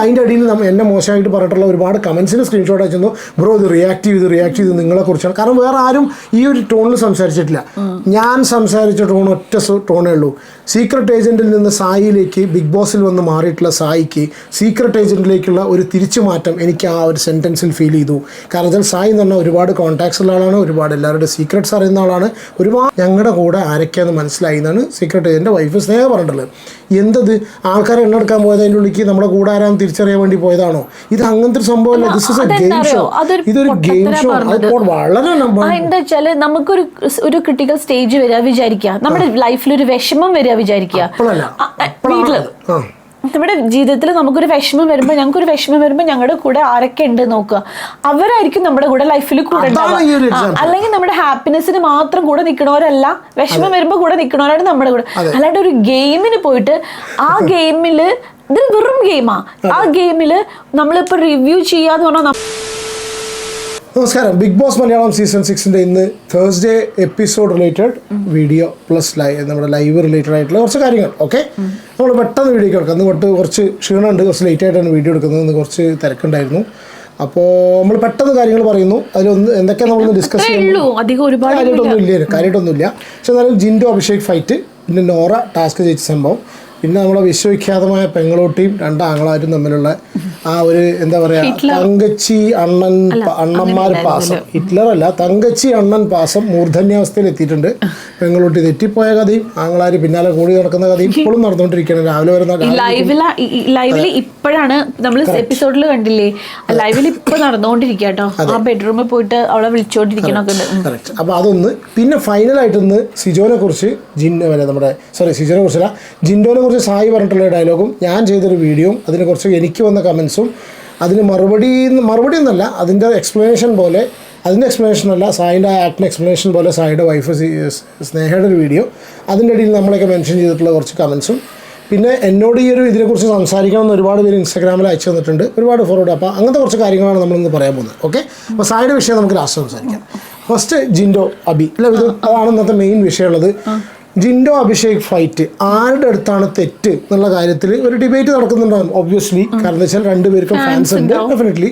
അതിൻ്റെ അടിയിൽ എന്നെ മോശമായിട്ട് പറഞ്ഞിട്ടുള്ള ഒരുപാട് കമൻസിന് സ്ക്രീൻഷോട്ട് അയച്ചു. ബ്രോ ഇത് റിയാക്ട് ചെയ്ത് നിങ്ങളെക്കുറിച്ചാണ്. കാരണം വേറെ ആരും ഈ ഒരു ടോണിൽ സംസാരിച്ചിട്ടില്ല. ഞാൻ സംസാരിച്ച ടോൺ ഒറ്റ ടോണേ ഉള്ളൂ. സീക്രട്ട് ഏജൻറ്റിൽ നിന്ന് സായിലേക്ക് ബിഗ് ബോസിൽ വന്ന് മാറിയിട്ടുള്ള സായിക്ക് സീക്രട്ട് ഏജൻറ്റിലേക്കുള്ള ഒരു തിരിച്ചുമാറ്റം എനിക്ക് ആ ഒരു സെൻറ്റൻസിൽ ഫീൽ ചെയ്തു. കാരണം വെച്ചാൽ സായി എന്ന് പറഞ്ഞാൽ ഒരുപാട് കോൺടാക്ട്സ് ഉള്ള ആളാണ്, ഒരുപാട് എല്ലാവരുടെ സീക്രട്സ് അറിയുന്ന ആളാണ്, ഒരുപാട് ഞങ്ങളുടെ കൂടെ ആരൊക്കെയാണെന്ന് മനസ്സിലായി എന്നാണ് സീക്രട്ട് ഏജൻറ്റ് വൈഫ് സ്നേഹ പറഞ്ഞിട്ടുള്ളത്. എന്തത് ആൾക്കാരെ എണ്ണെടുക്കാൻ പോയത് അതിൻ്റെ ഉള്ളിലേക്ക് നമ്മുടെ കൂടെ ആരാന്ന് തിരിച്ചറിയാൻ വേണ്ടി പോയതാണോ? ഇത് അങ്ങനത്തെ ഒരു സംഭവമല്ല. This is A game show. ഇതൊരു ഗെയിം ഷോ. അപ്പോൾ വളരെ എന്താ വെച്ചാൽ നമുക്കൊരു ക്രിട്ടിക്കൽ സ്റ്റേജ് വരിക വിചാരിക്കുക, നമ്മുടെ ലൈഫിൽ ഒരു വിഷമം വരിക വിചാരിക്കുക, വീട്ടില് നമ്മുടെ ജീവിതത്തിൽ നമുക്കൊരു വിഷമം വരുമ്പോൾ ഞങ്ങൾക്കൊരു വിഷമം വരുമ്പോൾ ഞങ്ങളുടെ കൂടെ ആരൊക്കെ ഉണ്ട് നോക്കുക. അവരായിരിക്കും നമ്മുടെ കൂടെ ലൈഫിൽ കൂടെ ഉണ്ടാവുക. അല്ലെങ്കിൽ നമ്മുടെ ഹാപ്പിനെസ്സിന് മാത്രം കൂടെ നിൽക്കണവരല്ല, വിഷമം വരുമ്പോൾ കൂടെ നിൽക്കണവരാണ് നമ്മുടെ കൂടെ. അല്ലാണ്ട് ഒരു ഗെയിമിന് പോയിട്ട് ആ ഗെയിമില് ഇത് വെറും ഗെയിമാ, ആ ഗെയിമില് നമ്മളിപ്പോ റിവ്യൂ ചെയ്യാന്ന് പറഞ്ഞാൽ. നമസ്കാരം. ബിഗ് ബോസ് മലയാളം സീസൺ 6 ഇന്ന് Thursday episode related video plus നമ്മുടെ ലൈവ് റിലേറ്റഡ് ആയിട്ടുള്ള കുറച്ച് കാര്യങ്ങൾ. ഓക്കെ, നമ്മൾ പെട്ടെന്ന് വീഡിയോ എടുക്കാം. ഇന്ന് കുറച്ച് ക്ഷീണമുണ്ട്, കുറച്ച് ലേറ്റ് ആയിട്ടാണ് വീഡിയോ എടുക്കുന്നത്. ഇന്ന് കുറച്ച് തിരക്കുണ്ടായിരുന്നു. അപ്പോൾ നമ്മൾ പെട്ടെന്ന് കാര്യങ്ങൾ പറയുന്നു. അതിലൊന്ന് എന്തൊക്കെയാണ് നമ്മളൊന്ന് ഡിസ്കസ് ചെയ്യുന്നു. കാര്യമായിട്ടൊന്നുമില്ല. പക്ഷെ എന്നാലും ജിൻഡോ അഭിഷേക് ഫൈറ്റ്, പിന്നെ നോറ ടാസ്ക് ജയിച്ച സംഭവം, പിന്നെ നമ്മളെ വിശ്വവിഖ്യാതമായ പെങ്ങളോട്ടിയും രണ്ടാങ്ങളാരും തമ്മിലുള്ള ആ ഒരു എന്താ പറയുക തങ്കച്ചി അണ്ണന്മാർ പാസം, ഹിറ്റ്ലർ അല്ല തങ്കച്ചി അണ്ണൻ പാസം മൂർധന്യാവസ്ഥയിൽ എത്തിയിട്ടുണ്ട്. പെങ്ങളോട്ടി തെറ്റിപ്പോയ കഥയും ആങ്ങളാര് പിന്നാലെ കൂടി നടക്കുന്ന കഥയും ഇപ്പോഴും നടന്നുകൊണ്ടിരിക്കുകയാണ്. രാവിലെ വരുന്ന ലൈവില് ഇപ്പോഴാണ് നമ്മൾ എപ്പിസോഡിൽ കണ്ടില്ലേ, ലൈവിൽ ഇപ്പൊ നടന്നുകൊണ്ടിരിക്കുക കേട്ടോ. ആ ബെഡ്റൂമിൽ പോയിട്ട് അവളെ വിളിച്ചോണ്ടിരിക്കണൊക്കെ ഉണ്ട്. അപ്പൊ അതൊന്ന്. പിന്നെ ഫൈനലായിട്ട് ഇന്ന് സിജോനെ കുറിച്ച് സിജോനെ കുറിച്ചല്ല ജിൻഡോനെ കുറിച്ച് സായി പറഞ്ഞിട്ടുള്ള ഡയലോഗും ഞാൻ ചെയ്തൊരു വീഡിയോയും അതിനെക്കുറിച്ച് എനിക്ക് വന്ന കമൻസും അതിന് മറുപടി എന്നല്ല അതിൻ്റെ എക്സ്പ്ലനേഷൻ പോലെ, അതിൻ്റെ എക്സ്പ്ലനേഷൻ അല്ല സായിൻ്റെ ആക്ടിൻ്റെ എക്സ്പ്ലനേഷൻ പോലെ സായിയുടെ വൈഫ് സ്നേഹയുടെ ഒരു വീഡിയോ, അതിൻ്റെ ഇടയിൽ നമ്മളൊക്കെ മെൻഷൻ ചെയ്തിട്ടുള്ള കുറച്ച് കമൻസും, പിന്നെ എന്നോട് ഈ ഒരു ഇതിനെക്കുറിച്ച് സംസാരിക്കണമെന്ന് ഒരുപാട് പേര് ഇൻസ്റ്റാഗ്രാമിൽ അയച്ചു തന്നിട്ടുണ്ട്, ഒരുപാട് ഫോർവേഡ്. അപ്പോൾ അങ്ങനത്തെ കുറച്ച് കാര്യങ്ങളാണ് നമ്മളിന്ന് പറയാൻ പോകുന്നത്. ഓക്കെ, അപ്പോൾ സായിയുടെ വിഷയം നമുക്ക് ലാസ്റ്റ് സംസാരിക്കാം. ഫസ്റ്റ് ജിൻഡോ അബി അല്ല, അതാണ് ഇന്നത്തെ മെയിൻ വിഷയമുള്ളത്. ജിൻഡോ അഭിഷേക് ഫൈറ്റ് ആരുടെ അടുത്താണ് തെറ്റ് എന്നുള്ള കാര്യത്തിൽ ഒരു ഡിബേറ്റ് നടക്കുന്നുണ്ടാകും ഒബ്വിയസ്ലി. കാരണം എന്താ വെച്ചാൽ രണ്ടുപേർക്കും ഫാൻസ് ഉണ്ട്. ഡെഫിനറ്റ്ലി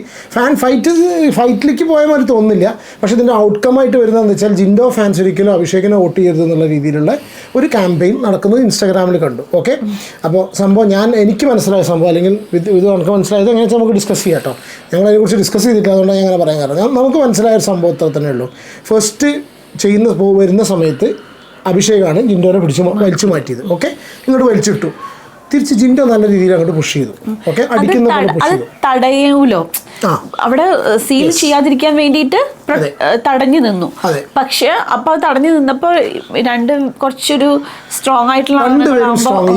ഫൈറ്റിലേക്ക് പോയ മാതിരി തോന്നുന്നില്ല. പക്ഷേ ഇതിൻ്റെ ഔട്ട്കം ആയിട്ട് വരുന്നതെന്ന് വെച്ചാൽ ജിൻഡോ ഫാൻസ് ഒരിക്കലും അഭിഷേകിനെ വോട്ട് ചെയ്യരുത് എന്നുള്ള രീതിയിലുള്ള ഒരു ക്യാമ്പയിൻ നടക്കുന്നത് ഇൻസ്റ്റാഗ്രാമിൽ കണ്ടു. ഓക്കെ, അപ്പോൾ സംഭവം എനിക്ക് മനസ്സിലായ സംഭവം, അല്ലെങ്കിൽ ഇത് നമുക്ക് മനസ്സിലായത് എങ്ങനെ വെച്ചാൽ നമുക്ക് ഡിസ്കസ് ചെയ്യാം കേട്ടോ. ഞങ്ങൾ അതിനെക്കുറിച്ച് ഡിസ്കസ് ചെയ്തിട്ടില്ല, അതുകൊണ്ടാണ് ഞാൻ അങ്ങനെ പറയാൻ കാരണം. നമുക്ക് മനസ്സിലായ ഒരു സംഭവം അത്ര തന്നെ ഉള്ളൂ. ഫസ്റ്റ് വരുന്ന സമയത്ത് അഭിഷേകാണ് ജിൻഡോനെ വലിച്ചു മാറ്റിയത്. ഓക്കെ, ഇങ്ങോട്ട് വലിച്ചിട്ടു. തിരിച്ച് ജിൻഡോ നല്ല രീതിയിൽ അങ്ങോട്ട് പുഷ് ചെയ്തു. ഓക്കെ, തടയൂലോ, അവിടെ സീൽ ചെയ്യാതിരിക്കാൻ വേണ്ടിയിട്ട് തടഞ്ഞു നിന്നു. പക്ഷെ അപ്പൊ തടഞ്ഞു നിന്നപ്പോ കുറച്ചൊരു സ്ട്രോങ് ആയിട്ടുള്ള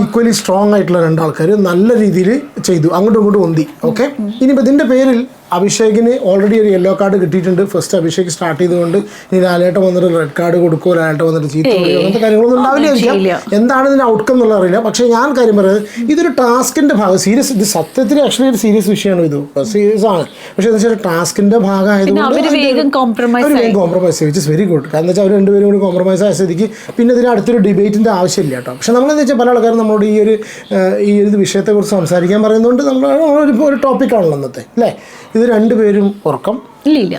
ഈക്വലി സ്ട്രോങ് ആയിട്ടുള്ള രണ്ടാൾക്കാർ നല്ല രീതിയിൽ ചെയ്തു, അങ്ങോട്ടും ഇങ്ങോട്ടും ഒന്തി. ഓക്കെ, ഇനിയിപ്പോൾ ഇതിന്റെ പേരിൽ അഭിഷേകിന് ഓൾറെഡി ഒരു യെല്ലോ കാർഡ് കിട്ടിയിട്ടുണ്ട്. ഫസ്റ്റ് അഭിഷേക് സ്റ്റാർട്ട് ചെയ്തുകൊണ്ട് ഇനി ലാലേട്ടൻ വന്നിട്ട് റെഡ് കാർഡ് കൊടുക്കുമോ, ലാലേട്ടൻ വന്നിട്ട് ചീത്ത പറയുമോ, അങ്ങനത്തെ കാര്യങ്ങളൊന്നും ഉണ്ടാവില്ല. എന്താണ് ഇതിന്റെ ഔട്ട്കം എന്നുള്ള അറിയില്ല. പക്ഷേ ഞാൻ കാര്യം പറയുന്നത് ഇതൊരു ടാസ്കിന്റെ ഭാഗം, സീരിയസ്, ഇത് സത്യത്തിൽ ആക്ച്വലി ഒരു സീരിയസ് വിഷയമാണ്, ഇത് സീരിയസ് ആണ്. പക്ഷേ എന്താ വെച്ചാൽ ടാസ്കിന്റെ ഭാഗമായതുകൊണ്ട് വേഗം compromise, which is very good. കാരണം എന്താ വെച്ചാൽ അവർ രണ്ടുപേരും കൂടി കോംപ്രമൈസ് ആയ സ്ഥിതിക്ക് പിന്നെ ഇതിന് അടുത്തൊരു ഡിബേറ്റിന്റെ ആവശ്യമില്ല കേട്ടോ. പക്ഷെ നമ്മളെന്ന് വെച്ചാൽ പല ആൾക്കാരും നമ്മളോട് ഈ ഒരു വിഷയത്തെക്കുറിച്ച് സംസാരിക്കാൻ പറയുന്നതുകൊണ്ട് ഒരു ടോപ്പിക്കാണല്ലോ ഇന്നത്തെ അല്ലേ. ഇത് രണ്ടുപേരും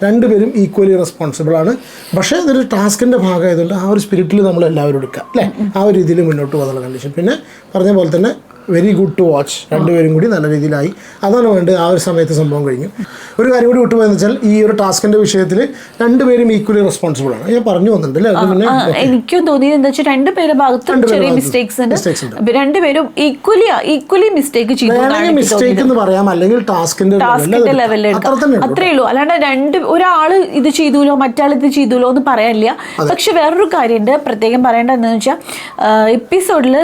രണ്ടുപേരും ഈക്വലി റെസ്പോൺസിബിൾ ആണ്. പക്ഷേ ഇതൊരു ടാസ്കിൻ്റെ ഭാഗമായതുകൊണ്ട് ആ ഒരു സ്പിരിറ്റിൽ നമ്മൾ എല്ലാവരും എടുക്കുക അല്ലേ, ആ ഒരു രീതിയിൽ മുന്നോട്ട് പോകുന്ന കണ്ടീഷൻ. പിന്നെ പറഞ്ഞ പോലെ തന്നെ വെരി ഗുഡ് ടു വാച്ച്, രണ്ടുപേരും കൂടി നല്ല രീതിയിലായി, അതാണ് വേണ്ടത്. ആ ഒരു സമയത്ത് സംഭവം കഴിഞ്ഞു. ഒരു കാര്യം കൂടി വിട്ടുപോയെന്ന് വെച്ചാൽ ഈ ഒരു ടാസ്കിന്റെ വിഷയത്തിൽ രണ്ടുപേരും ഈക്വലി റെസ്പോൺസിബിൾ ആണ്. ഞാൻ പറഞ്ഞു വന്നിട്ടുണ്ട് അല്ലേ. പിന്നെ എനിക്കും തോന്നിയത് എന്താ വെച്ചാൽ രണ്ടുപേരുടെ ഭാഗത്തും ചെറിയ മിസ്റ്റേക്സ് ഉണ്ട്. രണ്ടുപേരും ഈക്വലി മിസ്റ്റേക്ക് ചെയ്തു. മിസ്റ്റേക്ക് എന്ന് പറയാം, അല്ലെങ്കിൽ ടാസ്കിന്റെ ലെവലിൽ അത്രേ ഉള്ളൂ. അല്ലാണ്ട് ഒരാള് ഇത് ചെയ്തൂലോ മറ്റാൾ ഇത് ചെയ്തൂലോ എന്ന് പറയാനില്ല. പക്ഷെ വേറൊരു കാര്യമുണ്ട് പ്രത്യേകം പറയേണ്ടത് എന്താണെന്ന് വെച്ചാൽ എപ്പിസോഡിൽ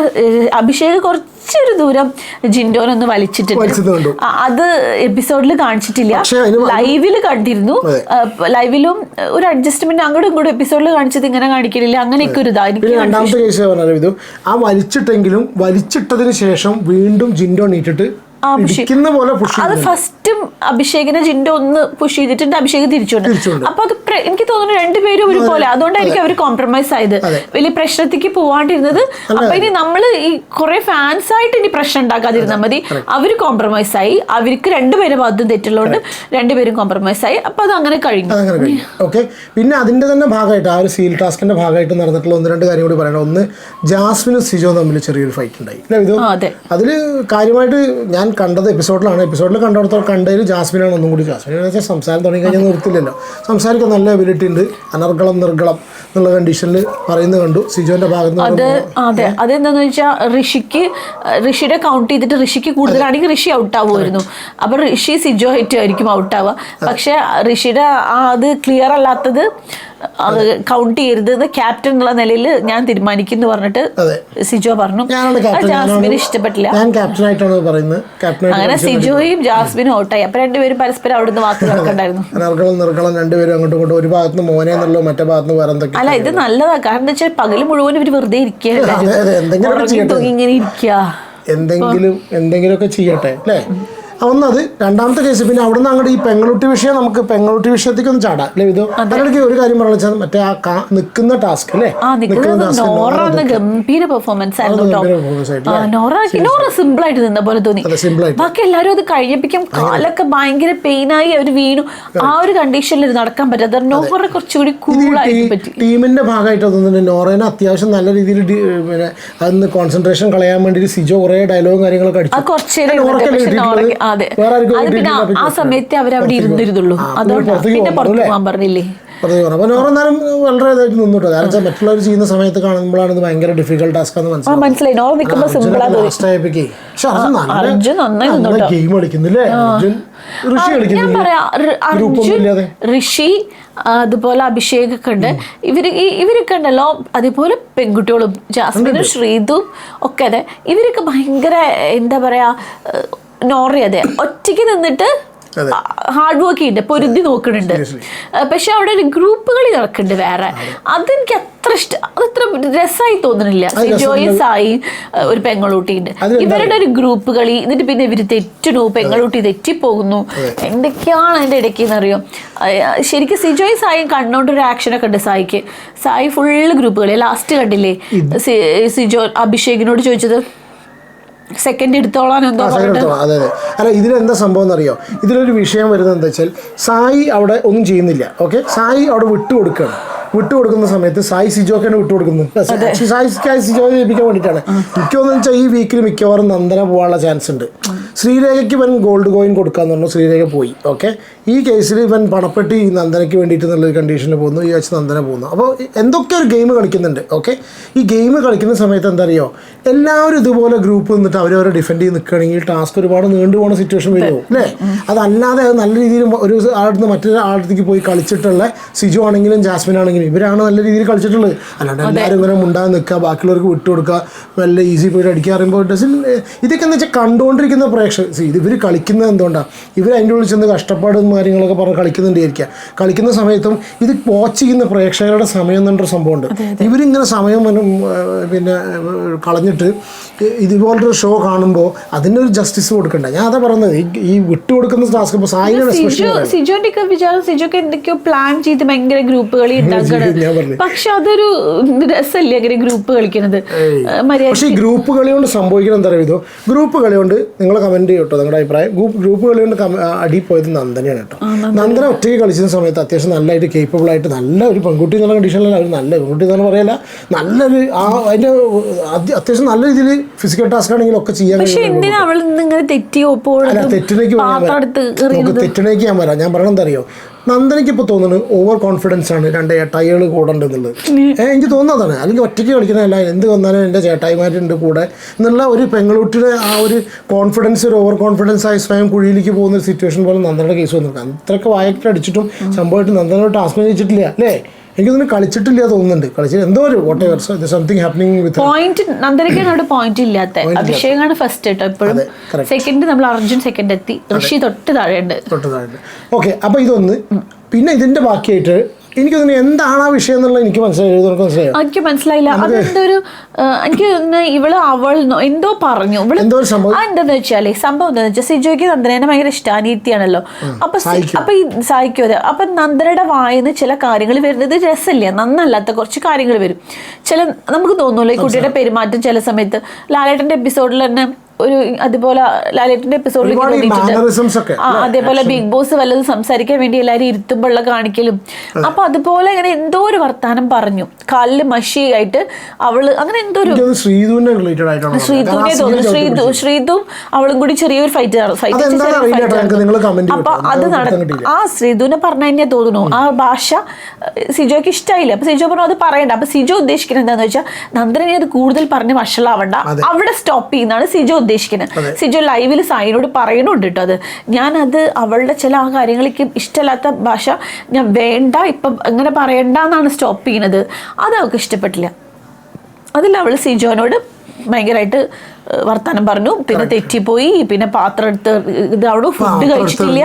അഭിഷേക് കുറച്ചൊരു ദൂരം ജിൻഡോനൊന്ന് വലിച്ചിട്ടുണ്ട്. അത് എപ്പിസോഡിൽ കാണിച്ചിട്ടില്ല, ലൈവില് കണ്ടിരുന്നു. ലൈവിലും ഒരു അഡ്ജസ്റ്റ്മെന്റ് അങ്ങോട്ടും ഇങ്ങോട്ടും എപ്പിസോഡിൽ കാണിച്ചത് ഇങ്ങനെ കാണിക്കലില്ല, അങ്ങനെയൊക്കെ ഒരു ഇതാ. എനിക്ക് രണ്ടാമത്തെ കേസ് പറഞ്ഞത് ആ വലിച്ചിട്ടെങ്കിലും വലിച്ചിട്ടതിന് ശേഷം വീണ്ടും ജിൻഡോ നീട്ടിട്ട് ഇടിക്കുന്ന പോലെ പുഷ് അത് ഫസ്റ്റും അഭിഷേകിനെ ജിൻഡോ ഒന്ന് പുഷ് ചെയ്തിട്ടുണ്ട്, അഭിഷേക് തിരിച്ചുകൊണ്ട്. അപ്പൊ അത് എനിക്ക് തോന്നുന്നു രണ്ടുപേരും ഒരുപോലെ, അതുകൊണ്ടായിരിക്കും അവർ കോംപ്രമൈസ് ആയത്, വലിയ പ്രശ്നത്തേക്ക് പോവാണ്ടിരുന്നത്. അപ്പൊ ഇനി നമ്മള് ഈ കുറെ ഫാൻസ് ആയിട്ട് ഇനി പ്രശ്നം ഉണ്ടാക്കാതിരുന്നാൽ മതി. അവര് കോംപ്രമൈസ് ആയി, അവർക്ക് രണ്ടുപേരും ഭാഗത്തും തെറ്റുള്ളതുകൊണ്ട് രണ്ടുപേരും കോംപ്രമൈസ് ആയി. അപ്പൊ അത് അങ്ങനെ കഴിഞ്ഞു. ഓക്കെ. പിന്നെ അതിന്റെ തന്നെ ഭാഗമായിട്ട് ആ ഒരു സീൽ ടാസ്കിന്റെ ഭാഗമായിട്ട് നടന്നിട്ടുള്ള ഒന്ന് രണ്ട് കാര്യം കൂടി പറയണം. ഒന്ന്, ജാസ്മിനും സിജോ തമ്മിൽ ചെറിയൊരു ഫൈറ്റ് ഉണ്ടായി അല്ലേ ഇത്? അതില് കാര്യമായിട്ട് ഞാൻ കണ്ടത് എപ്പിസോഡിൽ കണ്ടതിൽ ജാസ്മിനാണ് ഒന്നും കൂടി. ജാസ്മിൻ എന്ന് വെച്ചാൽ സംസാരം തുടങ്ങി കഴിഞ്ഞാൽ നിർത്തില്ലല്ലോ, സംസാരിക്കാൻ നല്ല എബിലിറ്റി ഉണ്ട്. അനർഗളം നിർഗളം എന്നുള്ള കണ്ടീഷനിൽ പറയുന്നത് കണ്ടു സിജോന്റെ ഭാഗത്ത് നിന്ന്. അതെ, അതെന്താന്ന് വെച്ചാൽ ഋഷിയുടെ കൗണ്ട് ചെയ്തിട്ട് ഋഷിക്ക് കൂടുതലാണെങ്കിൽ ഋഷി ഔട്ട് ആവുമായിരുന്നു. അപ്പൊ ഋഷി സിജോ ആയിട്ട് ആയിരിക്കും ഔട്ട് ആവുക. പക്ഷെ ഋഷിയുടെ അത് ക്ലിയർ അല്ലാത്തത് കൗണ്ട് ചെയ്യരുത് ക്യാപ്റ്റൻ എന്നുള്ള നിലയിൽ ഞാൻ തീരുമാനിക്കുന്നു പറഞ്ഞിട്ട് സിജോ പറഞ്ഞു. ജാസ്മിന് ഇഷ്ടപ്പെട്ടില്ല. അങ്ങനെ സിജോയും ജാസ്മിനും ഔട്ടായി. അപ്പൊ രണ്ടുപേരും പരസ്പരം അവിടുന്ന് വാക്ക് നടക്കണ്ടായിരുന്നു. രണ്ടുപേരും അങ്ങോട്ടും ഇങ്ങോട്ടും ഒരു ഭാഗത്ത് മോനെ എന്നുള്ളൂ, മറ്റേ ഭാഗത്ത് വേറെ എന്തൊക്കെ. അല്ല, ഇത് നല്ലതാ. കാരണം എന്താ വെച്ചാൽ പകല് മുഴുവൻ ഇവര് വെറുതെ ഇരിക്കുക, ഇങ്ങനെ ഇരിക്കുക, എന്തെങ്കിലുമൊക്കെ ചെയ്യട്ടെ അല്ലേ. ഒന്നത്. രണ്ടാമത്തെ കേസ് പിന്നെ അവിടുന്ന് അങ്ങോട്ട് ഈ പെങ്ങളുട്ടി വിഷയം, നമുക്ക് പെങ്ങളുട്ടി വിഷയത്തേക്ക് ഒന്ന് ചാടാം അല്ലേ ഇത്? അതിലേക്ക് ഒരു കാര്യം പറഞ്ഞു വെച്ചാൽ മറ്റേ ആ നിൽക്കുന്ന ടാസ്ക് അല്ലേ, ഗംഭീര പെർഫോമൻസ് ആയിരുന്നു. സിമ്പിൾ ആയിട്ട് നിന്ന പോലെ തോന്നി. ബാക്കി എല്ലാവരും അത് കഴിപ്പിക്കും, കാലൊക്കെ ഭയങ്കര പെയിനായി അവർ വീണു. ആ ഒരു കണ്ടീഷനിൽ നടക്കാൻ പറ്റാത്ത നോറ കുറച്ചുകൂടി കൂളായിട്ട് പറ്റി. ടീമിന്റെ ഭാഗമായിട്ട് തോന്നുന്നുണ്ട് നോറേനെ അത്യാവശ്യം നല്ല രീതിയിൽ പിന്നെ അതൊന്ന് കോൺസെൻട്രേഷൻ കളയാൻ വേണ്ടി സിജോ കുറെ ഡയലോഗും കാര്യങ്ങളൊക്കെ അടിച്ചു. അതെ, അത് പിന്നെ ആ സമയത്ത് അവരവിടെ ഇരുന്നിരുന്നുള്ളൂ. അതുകൊണ്ട് പിന്നെ പുറത്തു പോകാൻ പറഞ്ഞില്ലേ. അപ്പൊ നോറ എന്നാലും വളരെ ഇതായിട്ട് നിന്നോട്ടോ. കാരണം വെച്ചാൽ മറ്റുള്ളവർ ചെയ്യുന്ന സമയത്ത് കാണുമ്പോഴാണ് ഇത് ഭയങ്കര ഡിഫിക്കൽട്ട് ടാസ്ക് എന്ന് മനസ്സിലായി. നോറ നിൽക്കുമ്പോൾ സിമ്പിൾ ഗെയിം കളിക്കുന്നില്ലേ ഞാൻ പറയാ. അർജുൻ, ഋഷി, അതുപോലെ അഭിഷേക് ഒക്കെ ഉണ്ട്. ഇവരൊക്കെ ഉണ്ടല്ലോ, അതേപോലെ പെൺകുട്ടികളും ജാസ്മിനും ശ്രീതും ഒക്കെ അതെ. ഇവരൊക്കെ ഭയങ്കര എന്താ പറയാ, നോറി അതെ ഒറ്റയ്ക്ക് നിന്നിട്ട് ഹാർഡ് വർക്ക് ചെയ്യുന്നുണ്ട്, പൊരുതി നോക്കുന്നുണ്ട്. പക്ഷെ അവിടെ ഒരു ഗ്രൂപ്പ് കളി നടക്കുന്നുണ്ട് വേറെ. അതെനിക്ക് അത്ര അതത്ര രസമായി തോന്നുന്നില്ല. സിജോയും സായി ഒരു പെങ്ങളൂട്ടിയുണ്ട്, ഇവരുടെ ഒരു ഗ്രൂപ്പ് കളി. എന്നിട്ട് പിന്നെ ഇവര് തെറ്റണു, പെങ്ങളൂട്ടി തെറ്റിപ്പോകുന്നു, എന്തൊക്കെയാണ് അതിന്റെ ഇടയ്ക്ക് എന്നറിയോ. ശരിക്കും സിജോയും സായും കണ്ണോണ്ട് ഒരു ആക്ഷനൊക്കെ ഉണ്ട് സായിക്ക്. സായി ഫുള്ള് ഗ്രൂപ്പ് കളി. ലാസ്റ്റ് കണ്ടില്ലേ സിജോ അഭിഷേകിനോട് ചോദിച്ചത് സെക്കൻഡ് എടുത്തോളാൻ എന്തോ. അതെ. അല്ല, ഇതിലെന്താ സംഭവം എന്നറിയോ? ഇതിലൊരു വിഷയം വരുന്നത് എന്താ വെച്ചാൽ സായി അവിടെ ഒന്നും ചെയ്യുന്നില്ല. ഓക്കെ, സായി അവിടെ വിട്ടുകൊടുക്കുന്ന സമയത്ത് സായി സിജോക്കാണ് വിട്ടുകൊടുക്കുന്നത്. സായി സിജോയെ ജയിപ്പിക്കാൻ വേണ്ടിയിട്ടാണ്. എനിക്കൊന്നും വെച്ചാൽ ഈ വീക്കിൽ മിക്കവാറും നന്ദന പോകാനുള്ള ചാൻസ് ഉണ്ട്. ശ്രീരേഖയ്ക്ക് ഇവൻ ഗോൾഡ് കോയിൻ കൊടുക്കാന്ന് പറഞ്ഞു, ശ്രീരേഖ പോയി. ഓക്കെ, ഈ കേസിൽ ഇവൻ പണപ്പെട്ടി നന്ദനയ്ക്ക് വേണ്ടിയിട്ട് നല്ലൊരു കണ്ടീഷനിൽ പോകുന്നു, ഈ ആഴ്ച നന്ദന പോകുന്നു. അപ്പോൾ എന്തൊക്കെ ഒരു ഗെയിം കളിക്കുന്നുണ്ട്. ഓക്കെ, ഈ ഗെയിം കളിക്കുന്ന സമയത്ത് എന്താ അറിയോ, എല്ലാവരും ഇതുപോലെ ഗ്രൂപ്പ് നിന്നിട്ട് അവരവരെ ഡിഫെൻഡ് ചെയ്ത് നിൽക്കുകയാണെങ്കിൽ ടാസ്ക് ഒരുപാട് നീണ്ടു പോകുന്ന സിറ്റുവേഷൻ വരുമോ അല്ലേ? അതല്ലാതെ അത് നല്ല രീതിയിൽ ഒരു ആളുടെ മറ്റൊരു ആളത്തേക്ക് പോയി കളിച്ചിട്ടുള്ള സിജു ആണെങ്കിലും ജാസ്മിൻ ആണെങ്കിലും ഇവരാണ് നല്ല രീതിയിൽ കളിച്ചിട്ടുള്ളത്. അല്ലാണ്ട് എല്ലാവരും ഇങ്ങനെ മുണ്ടാതെ നിൽക്കുക, ബാക്കിയുള്ളവർക്ക് വിട്ടുകൊടുക്കുക, വല്ല ഈസി പോയിട്ട് അടിക്കുക അറിയുമ്പോൾ ഇതൊക്കെ എന്ന് വെച്ചാൽ കണ്ടുകൊണ്ടിരിക്കുന്ന ഇത് ഇവർ കളിക്കുന്നത് എന്തുകൊണ്ടാണ്? ഇവർ അതിൻ്റെ ഉള്ളിൽ ചെന്ന് കഷ്ടപ്പാടും കാര്യങ്ങളൊക്കെ പറഞ്ഞ് കളിക്കുന്നുണ്ടായിരിക്കുക. കളിക്കുന്ന സമയത്തും ഇത് വാച്ച് ചെയ്യുന്ന പ്രേക്ഷകരുടെ സമയം എന്നൊരു സംഭവമുണ്ട്. ഇവരിങ്ങനെ സമയം പിന്നെ കളഞ്ഞിട്ട് ഇതുപോലൊരു ഷോ കാണുമ്പോൾ അതിനൊരു ജസ്റ്റിസ് കൊടുക്കണ്ട. ഞാൻ അതാ പറഞ്ഞത്, ഈ വിട്ടുകൊടുക്കുന്ന ടാസ്ക് ഇപ്പോൾ സിജോന്റെ ഒക്കെ വിചാരം സിജോക്ക് എന്തൊക്കെയോ പ്ലാൻ ചെയ്ത് ഭയങ്കര ഗ്രൂപ്പ് കളി ഉണ്ടാക്കണം. പക്ഷെ അതൊരു രസമല്ലേ അങ്ങനെ ഗ്രൂപ്പ് കളിക്കുന്നത്. പക്ഷേ ഈ ഗ്രൂപ്പ് കളി കൊണ്ട് സംഭവിക്കണം എന്താ പറയുക, ഗ്രൂപ്പ് കളി കൊണ്ട് നിങ്ങൾ കമന്റ് ചെയ്യട്ടോ നിങ്ങളുടെ അഭിപ്രായം. ഗ്രൂപ്പ് കളി കൊണ്ട് അടി പോയത് നന്ദനയാണ് കേട്ടോ. നന്ദന ഒറ്റയ്ക്ക് കളിക്കുന്ന സമയത്ത് അത്യാവശ്യം നല്ലതായിട്ട് കേപ്പബിൾ ആയിട്ട് നല്ല ഒരു പെൺകുട്ടി എന്നുള്ള കണ്ടീഷനിലല്ല, അവർ നല്ല പെൺകുട്ടി എന്ന് പറയല, നല്ലൊരു അതിന്റെ അത്യാവശ്യം നല്ല രീതിയിൽ ഫിസിക്കൽ ടാസ്ക് ആണെങ്കിലും ഒക്കെ ചെയ്യാൻ. തെറ്റിലേക്ക് ഞാൻ വരാം. ഞാൻ പറയണത് എന്താ അറിയോ, നന്ദനയ്ക്ക് ഇപ്പോൾ തോന്നുന്നു ഓവർ കോൺഫിഡൻസ് ആണ്, രണ്ട് ചേട്ടായികൾ കൂടെ ഉണ്ടെന്നുള്ളത്. എനിക്ക് തോന്നുന്നതാണ്. അല്ലെങ്കിൽ ഒറ്റയ്ക്ക് കളിക്കുന്നതല്ല, എന്ത് വന്നാലും എൻ്റെ ചേട്ടായിമാരുണ്ട് കൂടെ എന്നുള്ള ഒരു പെങ്ങളുട്ടിയുടെ ആ ഒരു കോൺഫിഡൻസ്, ഒരു ഓവർ കോൺഫിഡൻസ് ആയി സ്വയം കുഴിയിലേക്ക് പോകുന്ന ഒരു സിറ്റുവേഷൻ പോലെ നന്ദനയുടെ കേസ് വന്നിട്ടുണ്ട്. അത്രയ്ക്ക് വായക്കിട്ട് അടിച്ചിട്ടും സംഭവമായിട്ട് നന്ദന ടാസ്ക് ചെയ്യിച്ചിട്ടില്ല അല്ലേ? എനിക്കൊന്നും കളിച്ചിട്ടില്ല തോന്നുന്നുണ്ട്. കളിച്ചിട്ട് എന്തോ ഒരു what something happening with point. നന്ദനയ്ക്കാണ് അവിടെ പോയിന്റ് ഇല്ലാത്ത. അഭിഷേകാണ് ഫസ്റ്റ് കേട്ടോ എപ്പോഴും. സെക്കൻഡ് നമ്മൾ അർജുൻ സെക്കൻഡ് എത്തി, ഋഷി തൊട്ട് താഴെയുണ്ട്. ഓക്കെ, അപ്പോൾ ഇതൊന്ന്. പിന്നെ ഇതിൻ്റെ ബാക്കിയായിട്ട് എനിക്ക് തോന്നുന്നു എന്താണ് ആ വിഷയം എന്നുള്ളത് എനിക്ക് മനസ്സിലായി. എനിക്ക് മനസ്സിലായില്ല. അതെന്തൊരു എനിക്ക് ഇവള് എന്തോ പറഞ്ഞു എന്തോ സംഭവം. എന്താന്ന് വെച്ചാല് സംഭവം എന്താന്ന് വെച്ചാൽ സിജോയ്ക്ക് നന്ദനെ ഭയങ്കര ഇഷ്ടാനീതിയാണല്ലോ. അപ്പൊ ഈ സായിക്കും അതെ. അപ്പൊ നന്ദനയുടെ വായിന്ന് ചില കാര്യങ്ങൾ വരുന്നത് രസമില്ല, നന്നല്ലാത്ത കുറച്ച് കാര്യങ്ങൾ വരും. നമുക്ക് തോന്നുമല്ലോ ഈ കുട്ടിയുടെ പെരുമാറ്റം ചില സമയത്ത്. ലാലേട്ടന്റെ എപ്പിസോഡിൽ തന്നെ ഒരു അതുപോലെ ലാലേട്ടന്റെ എപ്പിസോഡിൽ അതേപോലെ ബിഗ് ബോസ് വല്ലതും സംസാരിക്കാൻ വേണ്ടി എല്ലാവരും ഇരുത്തുമ്പോഴുള്ള കാണിക്കലും. അപ്പൊ അതുപോലെ ഇങ്ങനെ എന്തോ ഒരു വർത്താനം പറഞ്ഞു, കാലില് മഷിയായിട്ട് അവള് അങ്ങനെ എന്തോ ഒരു ശ്രീധുവിനെ തോന്നുന്നു. ശ്രീധുവും അവളും കൂടി ചെറിയൊരു ഫൈറ്റ്. അപ്പൊ അത് ആ ശ്രീധുവിനെ പറഞ്ഞ തന്നെയാ തോന്നുന്നു. ആ ഭാഷ സിജോയ്ക്ക് ഇഷ്ടമായില്ല. അപ്പൊ സിജോ പറഞ്ഞു അത് പറയണ്ട. അപ്പൊ സിജോ ഉദ്ദേശിക്കുന്നത് എന്താന്ന് വെച്ചാൽ നന്ദനെ അത് കൂടുതൽ പറഞ്ഞ് വഷളാവണ്ട, അവിടെ സ്റ്റോപ്പ് ചെയ്യുന്നതാണ് സിജോ ഉദ്ദേശിക്കുന്നത്. സിജോ ലൈവിൽ സായിനോട് പറയുന്നുണ്ട് കേട്ടോ. അത് ഞാനത് അവളുടെ ചില ആ കാര്യങ്ങൾക്ക് ഇഷ്ടമല്ലാത്ത ഭാഷ ഞാൻ വേണ്ട ഇപ്പം അങ്ങനെ പറയണ്ട എന്നാണ് സ്റ്റോപ്പ് ചെയ്യുന്നത്. അത് അവൾക്ക് ഇഷ്ടപ്പെട്ടില്ല. അതിൽ അവൾ സിജോനോട് ഭയങ്കരമായിട്ട് വർത്താനം പറഞ്ഞു. പിന്നെ തെറ്റിപ്പോയി. പിന്നെ പാത്രം എടുത്ത് ഇത് അവിടെ ഫുഡ് കഴിച്ചിട്ടില്ല.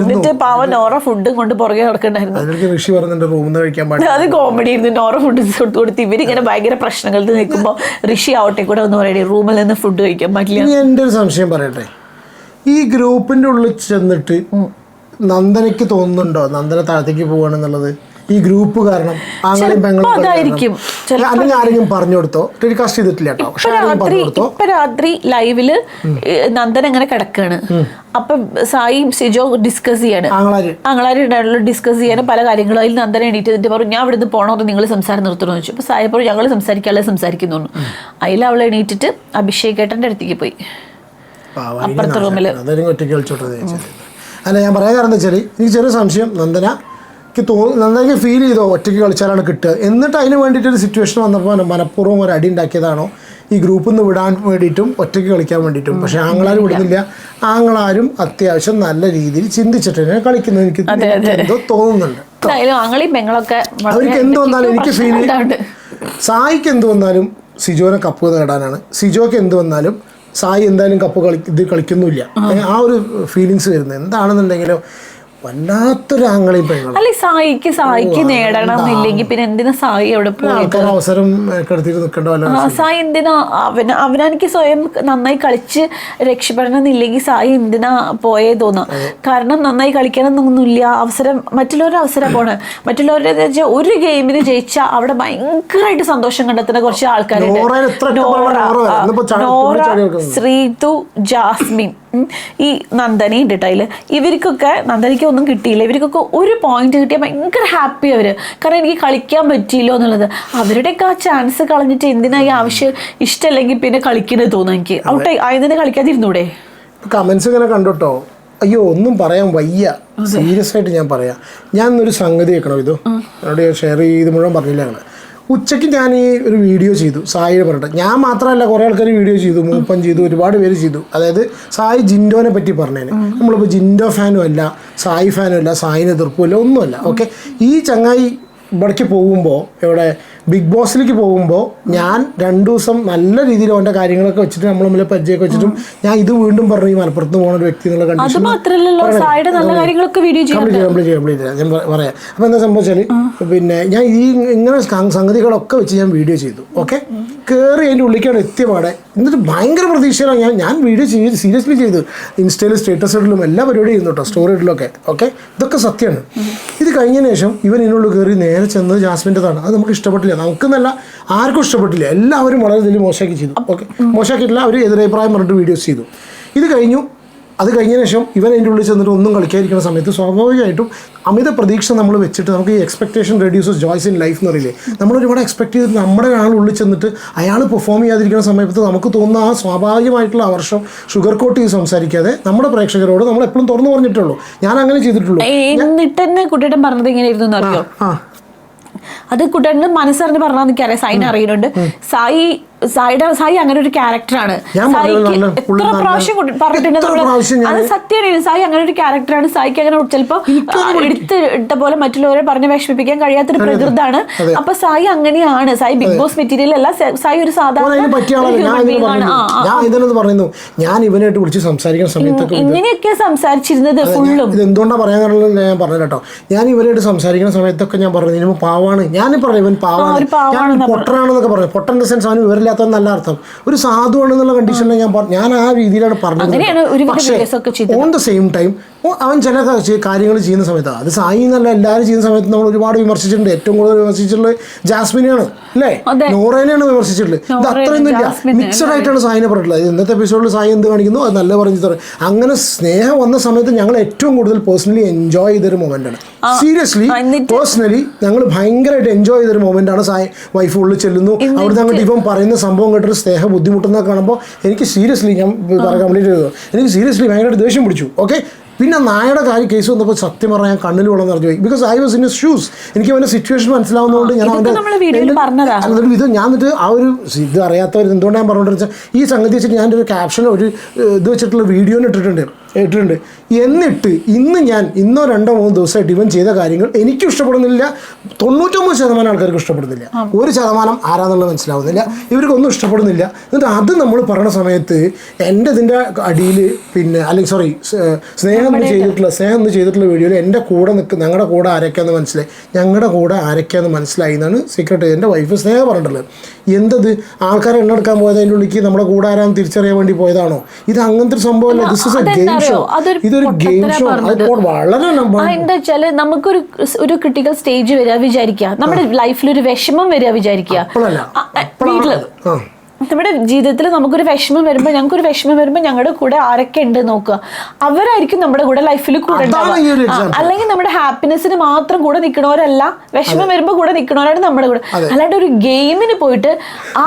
എന്നിട്ട് പാവം നോറ ഫുഡും കൊണ്ട് പുറകെ നടക്കണ്ടായിരുന്നു. അത് കോമഡി ആയിരുന്നു. നോറ ഫുഡ് കൊടുത്ത് ഇവരിങ്ങനെ ഭയങ്കര പ്രശ്നങ്ങൾ നിൽക്കുമ്പോ ഋഷി ആവട്ടെ കൂടെ ഒന്ന് പറയട്ടെ റൂമിൽ നിന്ന് ഫുഡ് കഴിക്കാൻ പറ്റില്ല. എന്റെ ഒരു സംശയം പറയട്ടെ, ഈ ഗ്രൂപ്പിന്റെ ഉള്ളിൽ ചെന്നിട്ട് നന്ദനയ്ക്ക് തോന്നുന്നുണ്ടോ നന്ദന താഴത്തേക്ക് പോവാണെന്നുള്ളത്? ഈ ഗ്രൂപ്പ് കാരണം അല്ലെങ്കിൽ ആരെങ്കിലും പറഞ്ഞു കൊടുത്തോ? ടെലികാസ്റ്റ് ചെയ്തിട്ടില്ല കേട്ടോ. ഇപ്പൊ രാത്രി ലൈവില് നന്ദൻ അങ്ങനെ കിടക്കാണ്. അപ്പൊ സായിയും സിജോ ഡിസ്കസ് ചെയ്യാണ്, ആങ്ങളാര് ഡിസ്കസ് ചെയ്യാൻ പല കാര്യങ്ങളും. അതിൽ നന്ദന എണീറ്റ് പറഞ്ഞു ഞാൻ ഇവിടുന്ന് പോണോ നിങ്ങൾ സംസാരം നിർത്തണമെന്ന് വെച്ചു. അപ്പൊ സായി പറഞ്ഞു ഞങ്ങൾ സംസാരിക്കാതെ സംസാരിക്കുന്നു. അതിൽ അവൾ എണീറ്റിട്ട് അഭിഷേക് ഏട്ടന്റെ അടുത്തേക്ക് പോയി അപ്പുറത്തെ റൂമില്. അല്ല ഞാൻ പറയാൻ കാരണം എന്താ വെച്ചാൽ എനിക്ക് ചെറിയ സംശയം നന്നായി ഫീൽ ചെയ്തോ ഒറ്റയ്ക്ക് കളിച്ചാലാണ് കിട്ടുക. എന്നിട്ട് അതിന് വേണ്ടിയിട്ടൊരു സിറ്റുവേഷൻ വന്നപ്പോൾ മനഃപൂർവ്വം ഒരു അടി ഉണ്ടാക്കിയതാണോ ഈ ഗ്രൂപ്പിൽ നിന്ന് വിടാൻ വേണ്ടിയിട്ടും ഒറ്റയ്ക്ക് കളിക്കാൻ വേണ്ടിയിട്ടും? പക്ഷെ ആങ്ങളാരും വിടുന്നില്ല. ആങ്ങളാരും അത്യാവശ്യം നല്ല രീതിയിൽ ചിന്തിച്ചിട്ട് തന്നെ കളിക്കുന്നത് എനിക്ക് എന്തോ തോന്നുന്നുണ്ട്. അവർക്ക് എന്ത് വന്നാലും എനിക്ക് ഫീൽ സായിക്ക് എന്ത് വന്നാലും സിജോനെ കപ്പ് നേടാനാണ്. സിജോക്ക് എന്ത് വന്നാലും സായി എന്തായാലും കപ്പ് കളിക്കുന്നില്ല. ആ ഒരു ഫീലിങ്സ് വരുന്നത് എന്താണെന്നുണ്ടെങ്കിലും വല്ലാത്തൊരു ആങ്ങളെയും പെങ്ങളും. അല്ലെ സായിക്ക് നേടണം എന്നില്ലെങ്കിൽ പിന്നെ എന്തിനാ സായി അവിടെ പോയി അവസരം നിൽക്കണ്ടോ? സായി എന്തിനാ അവനെനിക്ക് സ്വയം നന്നായി കളിച്ച് രക്ഷപ്പെടണം എന്നില്ലെങ്കിൽ സായി എന്തിനാ പോയേ തോന്നാം. കാരണം നന്നായി കളിക്കണമെന്നൊന്നുമില്ല. മറ്റുള്ളവരുടെ അവസരം പോണ്. മറ്റുള്ളവരുടെ ഒരു ഗെയിമിന് ജയിച്ചാൽ അവിടെ ഭയങ്കരമായിട്ട് സന്തോഷം കണ്ടെത്തുന്ന കുറച്ച് ആൾക്കാരുണ്ട്. നോറ, ശ്രീതു, ജാസ്മിൻ, ഈ നന്ദനി ഉണ്ട് കേട്ടോ. അതിൽ ഇവർക്കൊക്കെ നന്ദനിക്ക് ഒന്നും കിട്ടിയില്ല. ഇവർക്കൊക്കെ ഒരു പോയിന്റ് കിട്ടിയാൽ ഭയങ്കര ഹാപ്പി അവർ. കാരണം എനിക്ക് കളിക്കാൻ പറ്റിയില്ലോ എന്നുള്ളത്. അവരുടെയൊക്കെ ആ ചാൻസ് കളഞ്ഞിട്ട് എന്തിനാ ഈ ആവശ്യം ഇഷ്ടമല്ലെങ്കിൽ പിന്നെ കളിക്കുന്നത് തോന്നുന്നു എനിക്ക്. ഔട്ട് ആയതിനെ കളിക്കാതിരുന്നൂടെ? കമന്റ്സ് ഇങ്ങനെ കണ്ടോട്ടോ. അയ്യോ ഒന്നും പറയാൻ വയ്യ. സീരിയസ് ആയിട്ട് ഞാൻ പറയാം. ഞാൻ ഇന്നൊരു സംഗതി വെക്കണം. എന്നോട് ഷെയർ ചെയ്ത് മുഴുവൻ പറഞ്ഞില്ല. ഞങ്ങൾ ഉച്ചയ്ക്ക് ഞാൻ ഈ ഒരു വീഡിയോ ചെയ്തു സായിയെ പറഞ്ഞിട്ട്. ഞാൻ മാത്രമല്ല കുറേ ആൾക്കാർ വീഡിയോ ചെയ്തു, മൂപ്പൻ ചെയ്തു, ഒരുപാട് പേര് ചെയ്തു. അതായത് സായി ജിൻഡോനെ പറ്റി പറഞ്ഞേന്. നമ്മളിപ്പോൾ ജിൻഡോ ഫാനും അല്ല, സായി ഫാനും അല്ല, സായിന് എതിർപ്പുമില്ല, ഒന്നുമല്ല. ഓക്കെ, ഈ ചങ്ങായി ഇവിടേക്ക് പോകുമ്പോൾ ഇവിടെ ബിഗ് ബോസിലേക്ക് പോകുമ്പോൾ ഞാൻ 2 ദിവസം നല്ല രീതിയിൽ അവൻ്റെ കാര്യങ്ങളൊക്കെ വെച്ചിട്ട് നമ്മൾ തമ്മിൽ പരിചയമൊക്കെ വെച്ചിട്ടും ഞാൻ ഇത് വീണ്ടും പറഞ്ഞു ഈ മലപ്പുറത്ത് പോകുന്ന ഒരു വ്യക്തി എന്നുള്ള കണ്ടീഷൻ ഞാൻ പറയാം. അപ്പോൾ എന്താ സംഭവിച്ചാൽ പിന്നെ ഞാൻ ഈ ഇങ്ങനെ സംഗതികളൊക്കെ വെച്ച് ഞാൻ വീഡിയോ ചെയ്തു. ഓക്കെ, കയറി അതിൻ്റെ ഉള്ളിലേക്കാണ് എത്തിയപാടെ. എന്നിട്ട് ഭയങ്കര പ്രതീക്ഷയിലാണ് ഞാൻ വീഡിയോ ചെയ്ത് സീരിയസ്ലി ചെയ്തു. ഇൻസ്റ്റയിൽ സ്റ്റേറ്റസ് ഇടലും എല്ലാ പരിപാടിയും ചെയ്യുന്നു കേട്ടോ, സ്റ്റോറി ഇടലൊക്കെ. ഓക്കെ, ഇതൊക്കെ സത്യമാണ്. ഇത് കഴിഞ്ഞതിന് ശേഷം ഇവൻ ഇതിനുള്ളിൽ കയറി നേരെ ചെന്നത് ജാസ്മിൻ്റെതാണ്. അത് നമുക്ക് ഇഷ്ടപ്പെട്ടില്ല, നമുക്കെന്നല്ല ആർക്കും ഇഷ്ടപ്പെട്ടില്ല. എല്ലാവരും വളരെ ഇതിൽ മോശമാക്കി ചെയ്തു. ഓക്കെ, മോശമാക്കിയിട്ടില്ല, അവർ എതിരഭിപ്രായം പറഞ്ഞിട്ട് വീഡിയോസ് ചെയ്തു. ഇത് കഴിഞ്ഞു. അത് കഴിഞ്ഞതിന് ശേഷം ഇവൻ അതിൻ്റെ ഉള്ളിൽ ചെന്നിട്ട് ഒന്നും കളിക്കാതിരിക്കുന്ന സമയത്ത് സ്വാഭാവികമായിട്ടും അമിത പ്രതീക്ഷ നമ്മൾ വെച്ചിട്ട് നമുക്ക് ഈ expectation reduces joys in life എന്ന് പറയില്ലേ, നമ്മൾ ഒരുപാട് എക്സ്പെക്ട് ചെയ്തിട്ട് നമ്മുടെ ആളുള്ളിൽ ചെന്നിട്ട് അയാൾ പെർഫോം ചെയ്യാതിരിക്കുന്ന സമയത്ത് നമുക്ക് തോന്നുന്ന ആ സ്വാഭാവികമായിട്ടുള്ള അവർഷം ഷുഗർ കോട്ട് ചെയ്ത് സംസാരിക്കാതെ നമ്മുടെ പ്രേക്ഷകരോട് നമ്മൾ എപ്പോഴും തുറന്നു പറഞ്ഞിട്ടുള്ളൂ. ഞാൻ അങ്ങനെ ചെയ്തിട്ടുള്ളൂ. എന്നിട്ട് തന്നെ കുട്ടിയുടെ പറഞ്ഞത് എങ്ങനെയായിരുന്നു അറിയോ? അത് കുട്ടേട്ടന് മനസ്സറിഞ്ഞ് പറഞ്ഞാൽ എനിക്കറിയാം. സായിനെ അറിയുന്നുണ്ട്. സായി സായി അങ്ങനെ ഒരു ക്യാരക്ടറാണ്. സായിക്ക് എത്ര പ്രാവശ്യം പറഞ്ഞിട്ടുണ്ട് അത് സത്യമാണ്. സായി അങ്ങനെ ഒരു ക്യാരക്ടറാണ്. സായിക്ക് അങ്ങനെ ചിലപ്പോ എടുത്ത് ഇട്ട പോലെ മറ്റുള്ളവരെ പറഞ്ഞ് വിഷമിപ്പിക്കാൻ കഴിയാത്തൊരു പ്രകൃതാണ്. അപ്പൊ സായി അങ്ങനെയാണ്. സായി ബിഗ് ബോസ് മെറ്റീരിയൽ അല്ല. സായി ഒരു സാധാരണ പറയുന്നു. ഞാൻ ഇവനായിട്ട് വിളിച്ച് സംസാരിക്കുന്ന സമയത്തൊക്കെ ഇങ്ങനെയൊക്കെ സംസാരിച്ചിരുന്നത് ഫുള്ളും. ഇത് എന്തുകൊണ്ടാണ് പറയാൻ ഞാൻ പറഞ്ഞു കേട്ടോ. ഞാൻ ഇവനായിട്ട് സംസാരിക്കുന്ന സമയത്തൊക്കെ ഞാൻ പറഞ്ഞു ഇവൻ പാവാണ്. ഞാൻ പറഞ്ഞു ഇവൻ പാവാണ്, പൊട്ടനാണെന്നൊക്കെ പറഞ്ഞു. പൊട്ടന്റെ സെൻസ് അവന് വിവരമില്ലാത്ത നല്ല അർത്ഥം. ഒരു സാധുവാണെന്നുള്ള കണ്ടീഷനിൽ ഞാൻ ആ രീതിയിലാണ് പറഞ്ഞത്. പക്ഷേ ഓൺ ദ സെയിം ടൈം അവൻ ചില കാര്യങ്ങൾ ചെയ്യുന്ന സമയത്ത് അത് സായി എന്നല്ല എല്ലാവരും ചെയ്യുന്ന സമയത്ത് നമ്മൾ ഒരുപാട് വിമർശിച്ചിട്ടുണ്ട്. ഏറ്റവും കൂടുതൽ വിമർശിച്ചിട്ടുള്ളത് ജാസ്മിനെയാണ് അല്ലേ, നോറേനെയാണ് വിമർശിച്ചിട്ടുള്ളത്. ഇത് അത്രയൊന്നും ഇല്ല, മിക്സഡ് ആയിട്ടാണ് സായിനെ പറഞ്ഞിട്ടുള്ളത്. ഇന്നത്തെ എപ്പിസോഡിൽ സായി എന്ത് കാണിക്കുന്നു അത് നല്ല പറഞ്ഞു തരും. അങ്ങനെ സ്നേഹം വന്ന സമയത്ത് ഞങ്ങൾ ഏറ്റവും കൂടുതൽ പേഴ്സണലി എൻജോയ് ചെയ്തൊരു മൊമെന്റ് ആണ്. സീരിയസ്ലി പേഴ്സണലി ഞങ്ങൾ ഭയങ്കരമായിട്ട് എൻജോയ് ചെയ്തൊരു മൊമെന്റ് ആണ്. സായി വൈഫ് ഉള്ളിൽ ചെല്ലുന്നു, അവിടുന്ന് അങ്ങോട്ട് ഇവൻ പറയുന്ന സംഭവം കേട്ടൊരു സ്നേഹം ബുദ്ധിമുട്ടുന്നതൊക്കെ കാണുമ്പോൾ എനിക്ക് സീരിയസ്ലി ഞാൻ കംപ്ലീറ്റ് ചെയ്തത് എനിക്ക് സീരിയസ്ലി ഭയങ്കരമായിട്ട് ദേഷ്യം പിടിച്ചു. ഓക്കെ, പിന്നെ നായയുടെ കേസ് വന്നപ്പോൾ സത്യം പറഞ്ഞാൽ ഞാൻ കണ്ണിൽ വെള്ളം നിറഞ്ഞു പോയി. Because I was in his shoes. എനിക്ക് അവൻ്റെ സിറ്റുവേഷൻ മനസ്സിലാവുന്നതുകൊണ്ട് ഞാൻ അവൻ്റെ ഇത് ഞാൻ എന്നിട്ട് ആ ഒരു ഇത് അറിയാത്തവർ എന്തുകൊണ്ട് ഞാൻ പറഞ്ഞുകൊണ്ടെന്ന് വെച്ചാൽ ഈ സംഗതി വെച്ചിട്ട് ഞാൻ ഒരു ക്യാപ്ഷനോ ഒരു ഇത് വെച്ചിട്ടുള്ള വീഡിയോന് ഇട്ടിട്ടുണ്ട്. എന്നിട്ട് ഇന്നോ 2-3 ദിവസമായിട്ട് ഇവൻ ചെയ്ത കാര്യങ്ങൾ എനിക്കും ഇഷ്ടപ്പെടുന്നില്ല. 99% ആൾക്കാർക്ക് ഇഷ്ടപ്പെടുന്നില്ല. 1% ആരാന്നുള്ളത് മനസ്സിലാവുന്നില്ല. ഇവർക്കൊന്നും ഇഷ്ടപ്പെടുന്നില്ല. എന്നിട്ട് അത് നമ്മൾ പറയുന്ന സമയത്ത് എൻ്റെ ഇതിൻ്റെ അടിയിൽ പിന്നെ അല്ലെങ്കിൽ സോറി സ്നേഹം എന്ന് ചെയ്തിട്ടുള്ള വീഡിയോയിൽ എൻ്റെ കൂടെ ഞങ്ങളുടെ കൂടെ ആരൊക്കെയാന്ന് മനസ്സിലായി. ഞങ്ങളുടെ കൂടെ ആരൊക്കെയാന്ന് മനസ്സിലായി എന്നാണ് സീക്രട്ട് എൻ്റെ വൈഫ് സ്നേഹ പറഞ്ഞിട്ടുള്ളത്. എന്തത് ആൾക്കാരെ എണ്ണെടുക്കാൻ പോയത് അതിൻ്റെ ഉള്ളിലേക്ക് നമ്മുടെ കൂടെ ആരാന്ന് തിരിച്ചറിയാൻ വേണ്ടി പോയതാണോ? ഇത് അങ്ങനത്തെ ഒരു സംഭവമല്ല. This is A game show. ഇതൊരു ഗെയിം ഷോ. വളരെ എന്താ വെച്ചാല് നമുക്കൊരു ക്രിട്ടിക്കൽ സ്റ്റേജ് വരിക വിചാരിക്കുക. നമ്മുടെ ലൈഫിൽ ഒരു വിഷമം വരിക വിചാരിക്കുക. വീട്ടില് നമ്മുടെ ജീവിതത്തിൽ നമുക്കൊരു വിഷമം വരുമ്പോൾ ഞങ്ങളുടെ കൂടെ ആരൊക്കെ ഉണ്ട് നോക്കുക. അവരായിരിക്കും നമ്മുടെ കൂടെ ലൈഫിൽ കൂടെ ഉണ്ടാവുക. അല്ലെങ്കിൽ നമ്മുടെ ഹാപ്പിനെസ്സിന് മാത്രം കൂടെ നിൽക്കണവരല്ല, വിഷമം വരുമ്പോൾ കൂടെ നിൽക്കണവരാണ് നമ്മുടെ കൂടെ. അല്ലാണ്ട് ഒരു ഗെയിമിന് പോയിട്ട്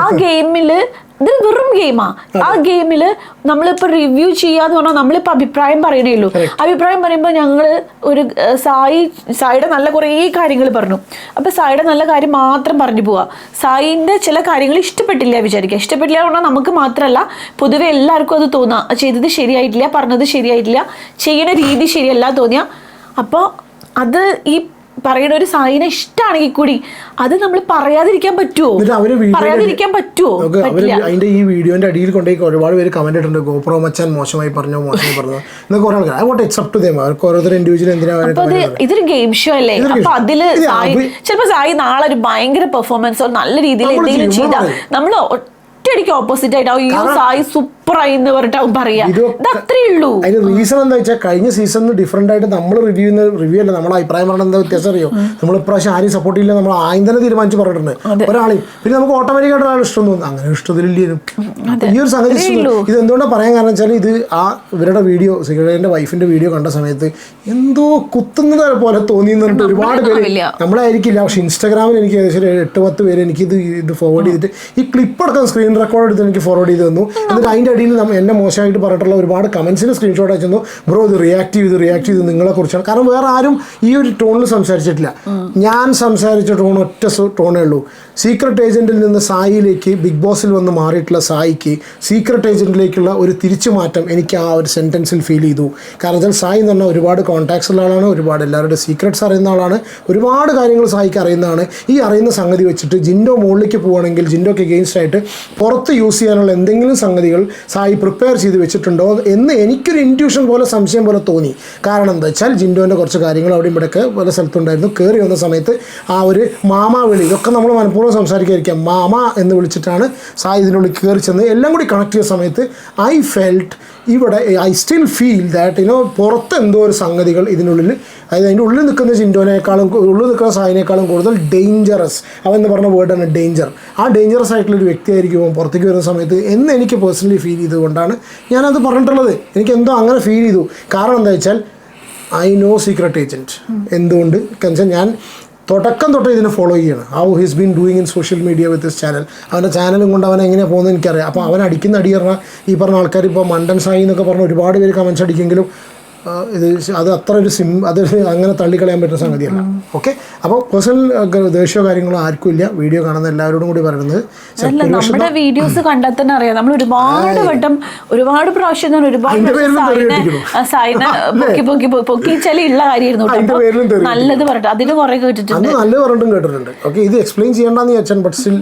ആ ഗെയിമില് ഇത് വെറും ഗെയിമാ. ആ ഗെയിമിൽ നമ്മളിപ്പോൾ റിവ്യൂ ചെയ്യാന്ന് പറഞ്ഞാൽ നമ്മളിപ്പോൾ അഭിപ്രായം പറയണേ ഉള്ളൂ. അഭിപ്രായം പറയുമ്പോൾ ഞങ്ങൾ ഒരു സായിയുടെ നല്ല കുറേ കാര്യങ്ങൾ പറഞ്ഞു. അപ്പോൾ സായിയുടെ നല്ല കാര്യം മാത്രം പറഞ്ഞു പോവാ. സായിൻ്റെ ചില കാര്യങ്ങൾ ഇഷ്ടപ്പെട്ടില്ല വിചാരിക്കുക. ഇഷ്ടപ്പെട്ടില്ല പറഞ്ഞാൽ നമുക്ക് മാത്രമല്ല, പൊതുവെ എല്ലാവർക്കും അത് തോന്നാം. ചെയ്തത് ശരിയായിട്ടില്ല, പറഞ്ഞത് ശരിയായിട്ടില്ല, ചെയ്യണ രീതി ശരിയല്ല തോന്നിയ. അപ്പോൾ അത് ഈ പറയുന്ന ഒരു സായിനെ ഇഷ്ടമാണെങ്കിൽ കൂടി അത് നമ്മൾ പറയാതിരിക്കാൻ പറ്റുമോ? അതിന്റെ ഈ വീഡിയോന്റെ അടിയിൽ കൊണ്ടുപോയി ഒരുപാട് പേര് കമന്റ് ഇട്ടുണ്ട്. ഗോപ്രോ മച്ചാൻ മോശമായി പറഞ്ഞു എന്നൊക്കെ കുറെ ആൾക്കാർ. I won't accept them. അവർക്ക് ഓരോരുത്തർ ഇൻഡിവിജ്വൽ എന്തിനാണ്. ഇതൊരു ഗെയിം ഷോ അല്ലേ? അപ്പൊ അതില് ചിലപ്പോ സായി നാളെ ഒരു ഭയങ്കര പെർഫോമൻസോ നല്ല രീതിയിൽ എന്തെങ്കിലും ചെയ്താൽ നമ്മൾ ഒറ്റയടിക്ക് ഓപ്പോസിറ്റ് ആയിട്ട് അയ്യോ സായി സൂപ്പറായി എന്ന് പറഞ്ഞിട്ടാവും പറയാ. ഇത് അത്രേ ഉള്ളൂ. അതിന് റീസൺ എന്താ വെച്ചാൽ കഴിഞ്ഞ സീസണിൽ ഡിഫറെന്റ് ആയിട്ട് നമ്മൾ റിവ്യൂ അല്ല, നമ്മളെ അഭിപ്രായം പറഞ്ഞാൽ എന്താ വ്യത്യാസം അറിയോ? നമ്മൾ ഇപ്രാവശ്യം ആരെയും സപ്പോർട്ട് ചെയ്യില്ല, നമ്മൾ ആദ്യം തന്നെ തീരുമാനിച്ച് പറഞ്ഞിട്ടുണ്ട് ഒരാളെയും. പിന്നെ നമുക്ക് ഓട്ടോമാറ്റിക്കായിട്ട് ഒരാൾ ഇഷ്ടം തോന്നുന്നു. അങ്ങനെ ഇഷ്ടത്തില്ലേനും ഈ ഒരു സംഗതി. ഇത് എന്തുകൊണ്ടാണ് പറയാൻ കാരണം വെച്ചാൽ ഇത് ഇവരുടെ വീഡിയോ സിഗരറ്റിന്റെ വൈഫിന്റെ വീഡിയോ കണ്ട സമയത്ത് എന്തോ കുത്തുന്നത് പോലെ തോന്നി എന്ന് പറഞ്ഞിട്ട് ഒരുപാട് പേര് നമ്മളായിരിക്കില്ല. പക്ഷെ ഇൻസ്റ്റാഗ്രാമിൽ എനിക്ക് ഏകദേശം 8-10 പേര് എനിക്ക് ഇത് ഫോർവേഡ് ചെയ്തിട്ട് ഈ ക്ലിപ്പ് അടക്കം സ്ക്രീൻ റെക്കോർഡ് എടുത്ത് എനിക്ക് ഫോർവേഡ് ചെയ്ത് തന്നു. എന്നിട്ട് അതിൻ്റെ അടിയിൽ എന്നെ മോശമായിട്ട് പറഞ്ഞിട്ടുള്ള ഒരുപാട് കമൻസിന് സ്ക്രീൻഷോട്ട് അയച്ചു. ബ്രോ ഇത് റിയാക്ട് ചെയ്ത് നിങ്ങളെ കുറിച്ചാണ്. കാരണം വേറെ ആരും ഈ ഒരു ടോണിൽ സംസാരിച്ചിട്ടില്ല. ഞാൻ സംസാരിച്ച ടോൺ ഒറ്റ ടോണേ ഉള്ളൂ. സീക്രട്ട് ഏജന്റിൽ നിന്ന് സായിയിലേക്ക് ബിഗ് ബോസിൽ വന്ന് മാറിയിട്ടുള്ള സായിക്ക് സീക്രട്ട് ഏജന്റിലേക്കുള്ള ഒരു തിരിച്ചുമാറ്റം എനിക്ക് ആ ഒരു സെൻറ്റൻസിൽ ഫീൽ ചെയ്തു. കാരണം വെച്ചാൽ സായി എന്ന് പറഞ്ഞാൽ ഒരുപാട് കോൺടാക്ട്സ് ഉള്ള ആളാണ്, ഒരുപാട് എല്ലാവരുടെ സീക്രട്സ് അറിയുന്ന ആളാണ്, ഒരുപാട് കാര്യങ്ങൾ സായിക്ക് അറിയുന്നതാണ്. ഈ അറിയുന്ന സംഗതി വെച്ചിട്ട് ജിൻഡോ മുകളിലേക്ക് പോവുകയാണെങ്കിൽ ജിൻഡോക്ക് എഗെയിൻസ്റ്റ് ആയിട്ട് പുറത്ത് യൂസ് ചെയ്യാനുള്ള എന്തെങ്കിലും സംഗതികൾ സായി പ്രിപ്പയർ ചെയ്ത് വെച്ചിട്ടുണ്ടോ എന്ന് എനിക്കൊരു ഇൻറ്റ്യൂഷൻ പോലെ സംശയം പോലെ തോന്നി. കാരണം എന്താ വെച്ചാൽ ജിൻഡോൻ്റെ കുറച്ച് കാര്യങ്ങൾ അവിടെ ഇവിടെയൊക്കെ പല സ്ഥലത്തുണ്ടായിരുന്നു. കയറി വന്ന സമയത്ത് ആ ഒരു മാമ വിളി ഇതൊക്കെ നമ്മൾ മനഃപൂർവ്വം സംസാരിക്കാതിരിക്കാം. മാമ എന്ന് വിളിച്ചിട്ടാണ് സായി ഇതിനുള്ളിൽ കയറി ചെന്ന് എല്ലാം കൂടി കണക്ട് ചെയ്ത സമയത്ത് I felt I still feel that പുറത്ത് എന്തോ ഒരു സംഗതികൾ ഇതിനുള്ളിൽ, അതായത് അതിൻ്റെ ഉള്ളിൽ നിൽക്കുന്ന ജിൻഡോനേക്കാളും ഉള്ളിൽ നിൽക്കുന്ന സായിനേക്കാളും കൂടുതൽ ഡേഞ്ചറസ്, അവൻ പറഞ്ഞ വേർഡാണ് ഡേഞ്ചർ. ആ ഡേഞ്ചറസ് ആയിട്ടുള്ളൊരു വ്യക്തിയായിരിക്കും പുറത്തേക്ക് വരുന്ന സമയത്ത് എന്ന് എനിക്ക് പേഴ്സണലി ഫീൽ ചെയ്തുകൊണ്ടാണ് ഞാനത് പറഞ്ഞിട്ടുള്ളത്. എനിക്ക് എന്തോ അങ്ങനെ ഫീൽ ചെയ്തു. കാരണം എന്താ വെച്ചാൽ ഐ നോ സീക്രട്ട് ഏജൻറ്റ്. എന്തുകൊണ്ട് വെച്ചാൽ ഞാൻ തുടക്കം തൊട്ട് ഇതിനെ ഫോളോ ചെയ്യണം. How his been doing in social media with this channel. അവൻ്റെ ചാനലും കൊണ്ട് അവൻ എങ്ങനെയാണ് പോകുന്നത് എനിക്കറിയാം. അപ്പോൾ അവൻ അടിക്കുന്ന അടി പറഞ്ഞാൽ ഈ പറഞ്ഞ ആൾക്കാർ ഇപ്പോൾ മണ്ടൻ സായി എന്നൊക്കെ പറഞ്ഞ് ഒരുപാട് പേര് കമൻസ് അടിക്കുമെങ്കിലും ഇത് അത് അത്ര ഒരു അത് അങ്ങനെ തള്ളിക്കളയാൻ പറ്റുന്ന സംഗതിയല്ല. ഓക്കെ, അപ്പോൾ പേഴ്സണൽ ദേഷ്യമോ കാര്യങ്ങളോ ആർക്കും ഇല്ല. വീഡിയോ കാണുന്ന എല്ലാവരോടും കൂടി പറയുന്നത് നമ്മുടെ വീഡിയോസ് കണ്ടാൽ തന്നെ അറിയാം, നമ്മൾ ഒരുപാട് പ്രാവശ്യം പൊക്കിച്ചാലേ ഉള്ള കാര്യമായിരുന്നു. നല്ലത് പറഞ്ഞിട്ട് അതിന് കുറെ കേട്ടിട്ടുണ്ട്, നല്ലത് പറഞ്ഞിട്ടും കേട്ടിട്ടുണ്ട്. ഓക്കെ, ഇത് എക്സ്പ്ലെയിൻ ചെയ്യേണ്ടെന്ന് വിചാരിച്ചാൽ ബട്ട് സ്റ്റിൽ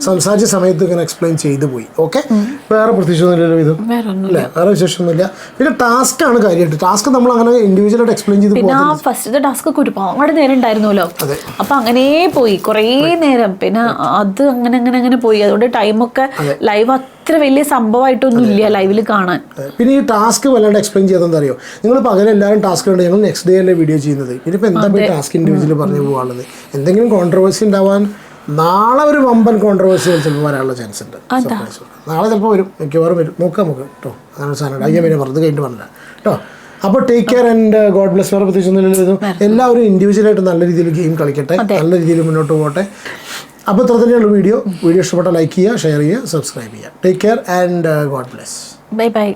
സംസാരിച്ച സമയത്ത് ഇങ്ങനെ എക്സ്പ്ലെയിൻ ചെയ്തു പോയി. ഓക്കെ, വേറെ പ്രത്യേകിച്ചൊന്നുമില്ലല്ലോ ഇത് അല്ലേ, വേറെ വിശേഷമൊന്നുമില്ല. പിന്നെ ടാസ്ക് ആണ് കാര്യമായിട്ട്. ടാസ്ക് നമ്മൾ അങ്ങനെ ഇൻഡിവിജ്വലായിട്ട് എക്സ്പ്ലെയിൻ ചെയ്ത് പിന്നെ ആ ഫസ്റ്റത്തെ ടാസ്ക് ഒക്കെ ഒരുപാട് നേരം ഉണ്ടായിരുന്നല്ലോ, അപ്പൊ അങ്ങനെ പോയി കുറേ നേരം. പിന്നെ അത് അങ്ങനെ പോയി. അതുകൊണ്ട് ടൈമൊക്കെ ലൈവ് അത്ര വലിയ സംഭവമായിട്ടൊന്നും ഇല്ല ലൈവിൽ കാണാൻ. പിന്നെ ഈ ടാസ്ക് വല്ലാണ്ട് എക്സ്പ്ലെയിൻ ചെയ്തെന്താ അറിയോ, നിങ്ങൾ പകരം എല്ലാവരും ടാസ്ക് ഉണ്ട്, ഞങ്ങൾ നെക്സ്റ്റ് ഡേ അല്ലേ വീഡിയോ ചെയ്യുന്നത്. ഇനിയിപ്പോൾ എന്താ പോയി ടാസ്ക് ഇൻഡിവിജ്വൽ പറഞ്ഞു പോകാനുള്ളത്? എന്തെങ്കിലും കോൺട്രവേഴ്സി ഉണ്ടാവാൻ നാളെ ഒരു വമ്പൻ കോൺട്രവേഴ്സികൾ ചിലപ്പോൾ വരാനുള്ള ചാൻസ് ഉണ്ട്. നാളെ ചിലപ്പോൾ വരും, മിക്കവാറും വരും. നോക്കാം നമുക്ക് കേട്ടോ. അങ്ങനെ സാധനം അയ്യ പിന്നെ വെറുതെ കഴിഞ്ഞിട്ട് പറഞ്ഞില്ല കേട്ടോ. അപ്പോൾ take care and God bless. വേറെ പ്രത്യേകിച്ചൊന്നും എല്ലാവരും ഇൻഡിവിജ്വലായിട്ട് നല്ല രീതിയിൽ ഗെയിം കളിക്കട്ടെ, നല്ല രീതിയിൽ മുന്നോട്ട് പോകട്ടെ. അപ്പോൾ ഇത്ര തന്നെയുള്ള വീഡിയോ ഇഷ്ടപ്പെട്ടാൽ ലൈക്ക് ചെയ്യുക, ഷെയർ ചെയ്യുക, സബ്സ്ക്രൈബ് ചെയ്യുക. Take care and God bless. Bye bye.